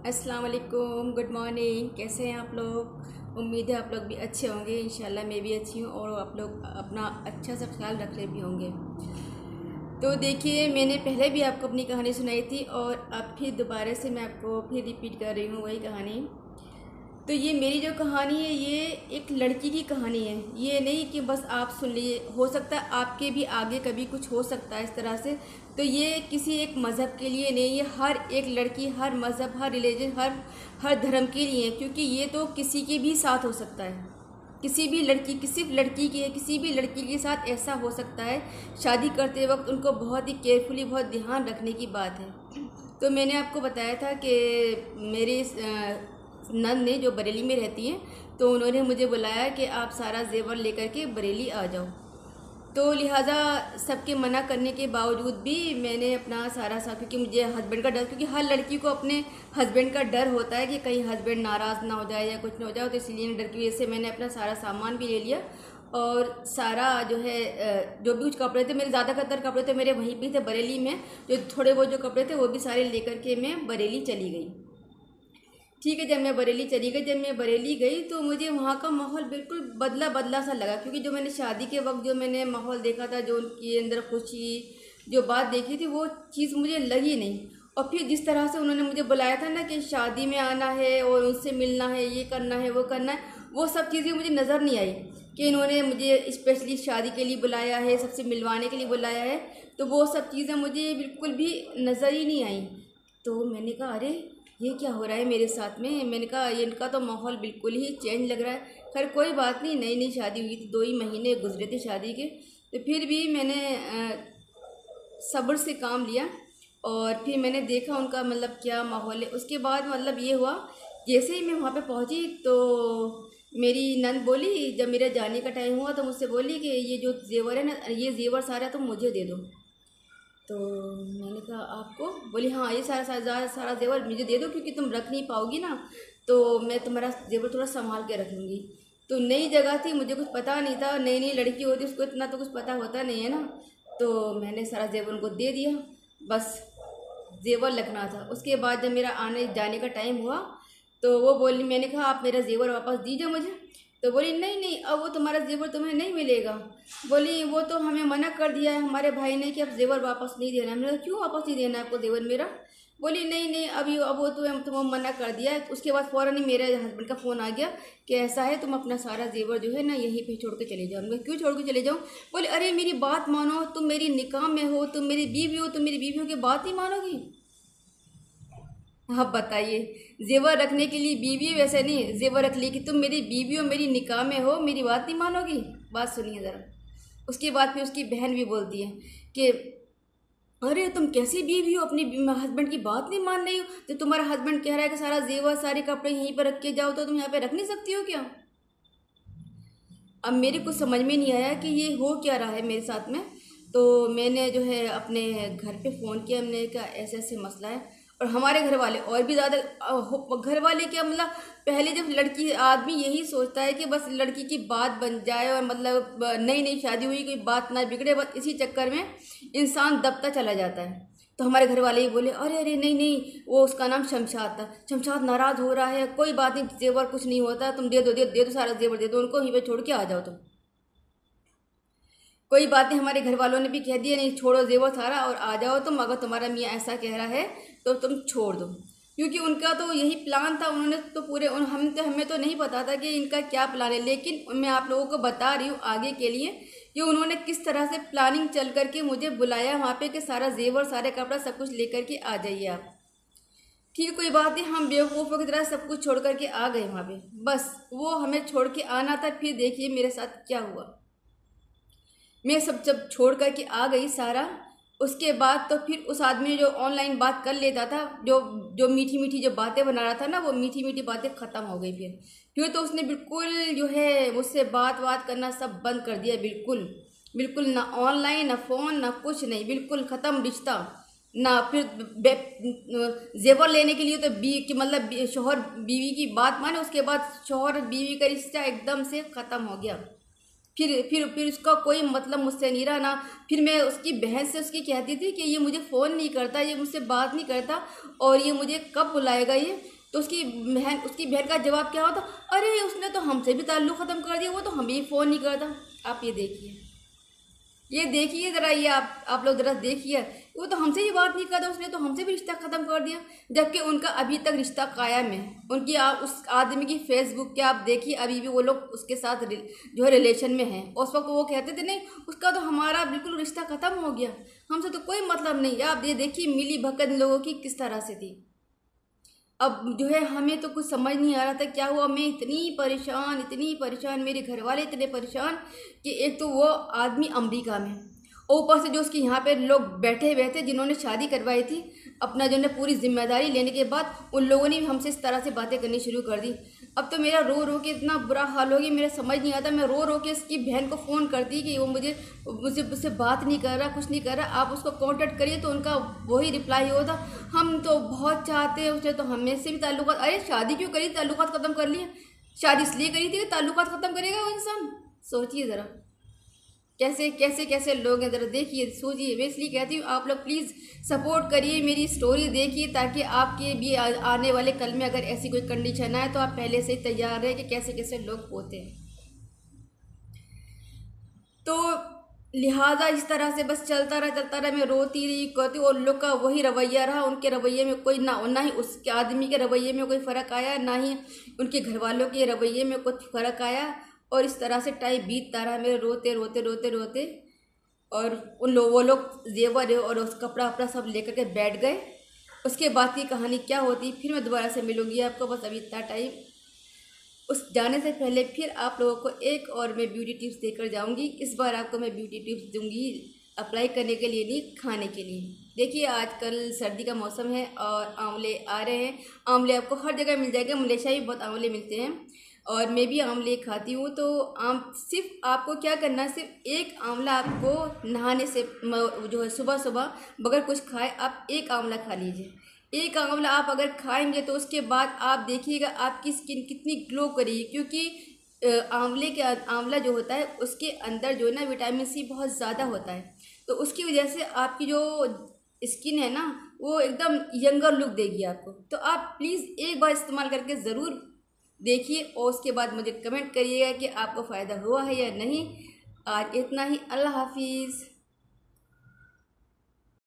अस्सलाम वालेकुम, good morning. कैसे हैं आप लोग? उम्मीद है आप लोग भी अच्छे होंगे। इंशाल्लाह मैं भी अच्छी हूँ और आप लोग अपना अच्छा सा ख्याल रख रहे भी होंगे। तो देखिए, मैंने पहले भी आपको अपनी कहानी सुनाई थी और अब फिर दोबारा से मैं आपको फिर रिपीट कर रही हूँ वही कहानी। तो ये मेरी जो कहानी है ये एक लड़की की कहानी है। ये नहीं कि बस आप सुन लिए, हो सकता है आपके भी आगे कभी कुछ हो सकता है इस तरह से। तो ये किसी एक मज़हब के लिए नहीं, ये हर एक लड़की, हर मज़हब, हर रिलीजन, हर धर्म के लिए है। क्योंकि ये तो किसी के भी साथ हो सकता है। किसी भी लड़की, किसी लड़की के, किसी भी लड़की के साथ ऐसा हो सकता है। शादी करते वक्त उनको बहुत ही केयरफुली, बहुत ध्यान रखने की बात है। तो मैंने आपको बताया था कि मेरे नंद ने, जो बरेली में रहती हैं, तो उन्होंने मुझे बुलाया कि आप सारा जेवर लेकर के बरेली आ जाओ। तो लिहाजा सबके मना करने के बावजूद भी मैंने अपना सारा क्योंकि मुझे हस्बैंड का डर, क्योंकि हर लड़की को अपने हस्बैंड का डर होता है कि कहीं हस्बैंड नाराज़ ना हो जाए या कुछ ना हो जाए। तो इसलिए डर की वजह से मैंने अपना सारा सामान भी ले लिया और सारा जो है जो भी कुछ कपड़े थे, मेरे ज़्यादातर कपड़े तो मेरे वहीं पे थे बरेली में। जो थोड़े बहुत जो कपड़े थे वो भी सारे लेकर के मैं बरेली चली गई। ठीक है, जब मैं बरेली गई तो मुझे वहाँ का माहौल बिल्कुल बदला बदला सा लगा। क्योंकि जो मैंने शादी के वक्त जो मैंने माहौल देखा था, जो उनके अंदर खुशी, जो बात देखी थी, वो चीज़ मुझे लगी नहीं। और फिर जिस तरह से उन्होंने मुझे बुलाया था ना कि शादी में आना है और उनसे मिलना है, ये करना है, वो करना है, वो सब चीज़ें मुझे नज़र नहीं आई कि इन्होंने मुझे स्पेशली शादी के लिए बुलाया है, सबसे मिलवाने के लिए बुलाया है। तो वो सब चीज़ें मुझे बिल्कुल भी नज़र ही नहीं आई। तो मैंने कहा, अरे ये क्या हो रहा है मेरे साथ में। मैंने कहा ये इनका तो माहौल बिल्कुल ही चेंज लग रहा है। खैर कोई बात नहीं, नई नई शादी हुई थी, 2 ही महीने गुजरे थे शादी के। तो फिर भी मैंने सब्र से काम लिया और फिर मैंने देखा उनका मतलब क्या माहौल है। उसके बाद मतलब ये हुआ, जैसे ही मैं वहाँ पे पहुँची तो मेरी नंद बोली, जब मेरे जाने का टाइम हुआ तो मुझसे बोली कि ये जो जेवर है ना, ये जेवर सारा तुम मुझे दे दो। तो मैंने कहा आपको? बोली हाँ, ये सारा जेवर मुझे दे दो, क्योंकि तुम रख नहीं पाओगी ना, तो मैं तुम्हारा जेवर थोड़ा संभाल के रखूँगी। तो नई जगह थी, मुझे कुछ पता नहीं था, नई नई लड़की होती उसको इतना तो कुछ पता होता नहीं है ना। तो मैंने सारा जेवर उनको दे दिया, बस जेवर रखना था। उसके बाद जब मेरा आने जाने का टाइम हुआ तो वो बोली, मैंने कहा आप मेरा जेवर वापस दीजिए मुझे। तो बोली नहीं नहीं, अब वो तुम्हारा जेवर तुम्हें नहीं मिलेगा। बोली वो तो हमें मना कर दिया है हमारे भाई ने कि अब जेवर वापस नहीं देना है। मैंने कहा क्यों वापस नहीं देना है आपको जेवर मेरा? बोली नहीं नहीं, अभी अब वो तुम्हें मना कर दिया है। उसके बाद फ़ौरन ही मेरे हस्बैंड का फ़ोन आ गया कि ऐसा है, तुम अपना सारा जेवर जो है ना यहीं पे छोड़ के चले जाओ। मैं क्यों छोड़ के चले जाऊँ? बोले अरे मेरी बात मानो, तुम मेरी निकाह में हो, तुम मेरी बीवी हो, तुम मेरी बीवी हो की बात नहीं मानोगी? आप बताइए, जेवर रखने के लिए बीवी, वैसे नहीं जेवर रख ली कि तुम मेरी बीवी हो, मेरी निकाह में हो, मेरी बात नहीं मानोगी? बात सुनिए ज़रा। उसके बाद फिर उसकी बहन भी बोलती है कि अरे तुम कैसी बीवी हो, अपनी हस्बैंड की बात नहीं मान रही हो? तो तुम्हारा हस्बैंड कह रहा है कि सारा जेवर, सारे कपड़े यहीं पर रख के जाओ, तो तुम यहाँ पे रख नहीं सकती हो क्या? अब मेरे को समझ में नहीं आया कि ये हो क्या रहा है मेरे साथ में। तो मैंने जो है अपने घर पे फ़ोन किया, हमने कहा ऐसे ऐसे मसला है। और हमारे घर वाले और भी ज़्यादा, घर वाले क्या मतलब, पहले जब लड़की, आदमी यही सोचता है कि बस लड़की की बात बन जाए और मतलब नई नई शादी हुई, कोई बात ना बिगड़े, बस इसी चक्कर में इंसान दबता चला जाता है। तो हमारे घर वाले ही बोले अरे अरे नहीं नहीं, वो उसका नाम शमशाद था, शमशाद नाराज़ हो रहा है, कोई बात नहीं, जेवर कुछ नहीं होता, तुम दे दो सारा जेवर दे दो उनको, वहीं पे छोड़ के आ जाओ तुम। कोई बात नहीं, हमारे घर वालों ने भी कह दिया नहीं, छोड़ो जेवर सारा और आ जाओ तुम, अगर तुम्हारा मियाँ ऐसा कह रहा है तो तुम छोड़ दो। क्योंकि उनका तो यही प्लान था। उन्होंने तो पूरे हमें तो नहीं पता था कि इनका क्या प्लान है, लेकिन मैं आप लोगों को बता रही हूँ आगे के लिए कि उन्होंने किस तरह से प्लानिंग चल करके मुझे बुलाया वहाँ पे कि सारा जेवर, सारे कपड़ा, सब कुछ लेकर के आ जाइए आप। ठीक है, कोई बात नहीं, हम बेवकूफ़ों की तरह सब कुछ छोड़ करके आ गए वहाँ पे। बस वो हमें छोड़ के आना था। फिर देखिए मेरे साथ क्या हुआ। मैं सब जब छोड़ कर के आ गई सारा, उसके बाद तो फिर उस आदमी जो ऑनलाइन बात कर लेता था, जो जो मीठी मीठी जो बातें बना रहा था ना, वो मीठी मीठी बातें ख़त्म हो गई। फिर तो उसने बिल्कुल जो है मुझसे बात करना सब बंद कर दिया। बिल्कुल बिल्कुल, ना ऑनलाइन, ना फ़ोन, ना कुछ नहीं, बिल्कुल ख़त्म रिश्ता। ना फिर जेवर लेने के लिए तो मतलब शौहर बीवी की बात माने, उसके बाद शौहर बीवी का रिश्ता एकदम से ख़त्म हो गया। फिर उसका कोई मतलब मुझसे नहीं रहा ना। फिर मैं उसकी बहन से उसकी कहती थी कि ये मुझे फ़ोन नहीं करता, ये मुझसे बात नहीं करता, और ये मुझे कब बुलाएगा ये। तो उसकी बहन का जवाब क्या होता, अरे उसने तो हमसे भी ताल्लुक़ ख़त्म कर दिया, वो तो हमें फ़ोन नहीं करता। आप ये देखिए ज़रा, ये आप लोग ज़रा देखिए, वो तो हमसे ही बात नहीं करता, उसने तो हमसे भी रिश्ता ख़त्म कर दिया, जबकि उनका अभी तक रिश्ता कायम है। उनकी आप उस आदमी की फेसबुक के आप देखिए, अभी भी वो लोग उसके साथ जो है रिलेशन में हैं। उस वक्त वो कहते थे नहीं उसका तो हमारा बिल्कुल रिश्ता ख़त्म हो गया, हमसे तो कोई मतलब नहीं। आप ये देखिए मिली भगत लोगों की किस तरह से थी। अब जो है हमें तो कुछ समझ नहीं आ रहा था क्या हुआ। मैं इतनी परेशान, मेरे घर वाले इतने परेशान कि एक तो वो आदमी अमेरिका में, और ऊपर से जो उसके यहाँ पे लोग बैठे हुए थे जिन्होंने शादी करवाई थी, अपना जो है पूरी जिम्मेदारी लेने के बाद उन लोगों ने भी हमसे इस तरह से बातें करनी शुरू कर दी। अब तो मेरा रो रो के इतना बुरा हाल हो गया, मेरा समझ नहीं आता। मैं रो रो के इसकी बहन को फ़ोन करती कि वो मुझसे बात नहीं कर रहा, कुछ नहीं कर रहा, आप उसको कांटेक्ट करिए। तो उनका वही रिप्लाई होता, हम तो बहुत चाहते हैं, उसने तो हमें से भी ताल्लुकात, अरे शादी क्यों करी, ताल्लुकात ख़त्म कर लिए। शादी इसलिए करी थी कि ताल्लुकात ख़त्म करेगा वो इंसान। सोचिए ज़रा कैसे लोग हैं, ज़रा देखिए सोचिए। मैं इसलिए कहती हूँ आप लोग प्लीज़ सपोर्ट करिए, मेरी स्टोरी देखिए, ताकि आपके भी आने वाले कल में अगर ऐसी कोई कंडीशन आए तो आप पहले से ही तैयार रहें कि कैसे लोग होते हैं। तो लिहाजा इस तरह से बस चलता रहा, मैं रोती रही कहती, और लोग का वही रवैया रहा। उनके रवैये में कोई ना ही उसके आदमी के रवैये में कोई फ़र्क आया, ना ही उनके घर वालों के रवैये में कुछ फ़र्क आया। और इस तरह से टाइम बीतता रहा मेरे रोते। और वो लोग जेवर और उस कपड़ा वपड़ा सब लेकर के बैठ गए। उसके बाद की कहानी क्या होती फिर मैं दोबारा से मिलूँगी आपको। बस अभी इतना टाइम, उस जाने से पहले फिर आप लोगों को एक और मैं ब्यूटी टिप्स देकर जाऊंगी। इस बार आपको मैं ब्यूटी टिप्स दूंगी अप्लाई करने के लिए नहीं, खाने के लिए। देखिए आजकल सर्दी का मौसम है और आंवले आ रहे हैं। आंवले आपको हर जगह मिल जाएगा, मलेशिया भी बहुत आंवले मिलते हैं और मैं भी आंवले खाती हूँ। तो सिर्फ आपको क्या करना है, सिर्फ एक आंवला आपको नहाने से जो है सुबह सुबह बगैर कुछ खाए आप एक आंवला खा लीजिए। एक आंवला आप अगर खाएंगे तो उसके बाद आप देखिएगा आपकी स्किन कितनी ग्लो करेगी, क्योंकि आंवला जो होता है उसके अंदर जो है ना विटामिन सी बहुत ज़्यादा होता है। तो उसकी वजह से आपकी जो स्किन है ना वो एकदम यंगर लुक देगी आपको। तो आप प्लीज़ एक बार इस्तेमाल करके ज़रूर देखिए और उसके बाद मुझे कमेंट करिएगा कि आपको फ़ायदा हुआ है या नहीं। आज इतना ही, अल्लाह हाफिज़।